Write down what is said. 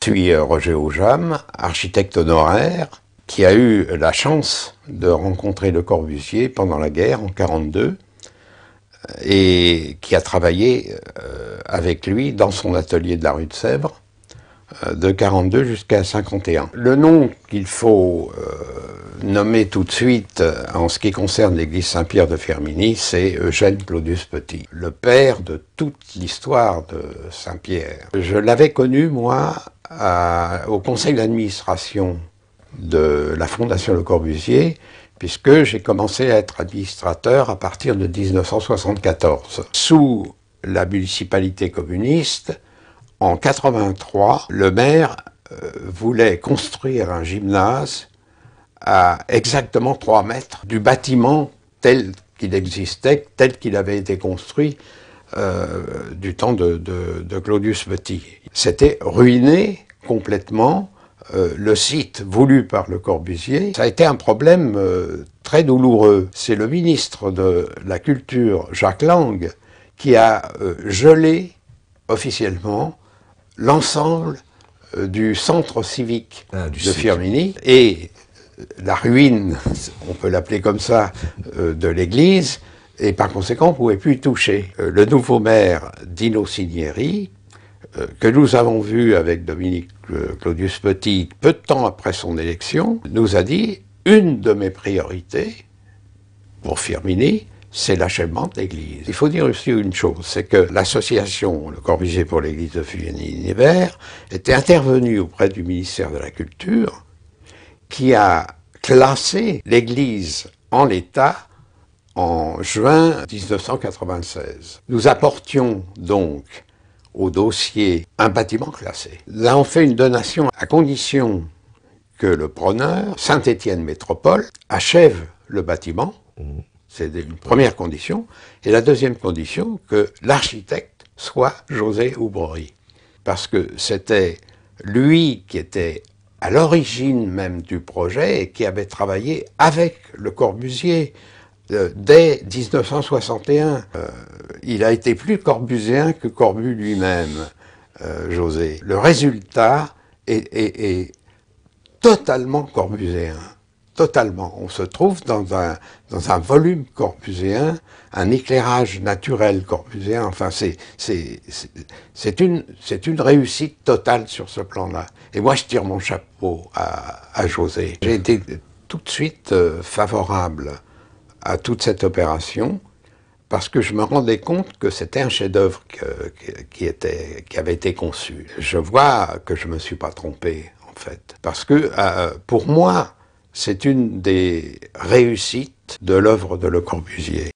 suis Roger Aujam, architecte honoraire, qui a eu la chance de rencontrer Le Corbusier pendant la guerre, en 1942, et qui a travaillé avec lui dans son atelier de la rue de Sèvres, de 1942 jusqu'à 1951. Le nom qu'il faut nommer tout de suite en ce qui concerne l'église Saint-Pierre de Firminy, c'est Eugène Claudius Petit, le père de toute l'histoire de Saint-Pierre. Je l'avais connu, moi, au conseil d'administration de la Fondation Le Corbusier, puisque j'ai commencé à être administrateur à partir de 1974. Sous la municipalité communiste, en 1983, le maire voulait construire un gymnase à exactement 3 mètres du bâtiment tel qu'il existait, tel qu'il avait été construit du temps de Claudius Petit. C'était ruiné complètement. Le site voulu par Le Corbusier, ça a été un problème très douloureux. C'est le ministre de la Culture, Jacques Lang, qui a gelé officiellement l'ensemble du centre civique de Firminy et la ruine, on peut l'appeler comme ça, de l'église, et par conséquent on ne pouvait plus y toucher. Le nouveau maire, Dino Cinieri, que nous avons vu avec Dominique Claudius Petit peu de temps après son élection, nous a dit « Une de mes priorités pour Firminy, c'est l'achèvement de l'église ». Il faut dire aussi une chose, c'est que l'association Le Corbusier pour l'église de Firminy-Nevers était intervenue auprès du ministère de la Culture, qui a classé l'église en l'état en juin 1996. Nous apportions donc au dossier un bâtiment classé. Nous avons fait une donation à condition que le preneur, Saint-Étienne Métropole, achève le bâtiment. C'est une première condition. Et la deuxième condition, que l'architecte soit José Houbrerie. Parce que c'était lui qui était à l'origine même du projet et qui avait travaillé avec Le Corbusier dès 1961. Il a été plus corbuséen que Corbu lui-même, José. Le résultat est totalement corbuséen. Totalement. On se trouve dans un volume corbuséen, un éclairage naturel corbuséen. Enfin, c'est une réussite totale sur ce plan-là. Et moi, je tire mon chapeau à José. J'ai été tout de suite favorable à toute cette opération, parce que je me rendais compte que c'était un chef-d'œuvre qui avait été conçu. Je vois que je ne me suis pas trompé, en fait. Parce que, pour moi, c'est une des réussites de l'œuvre de Le Corbusier.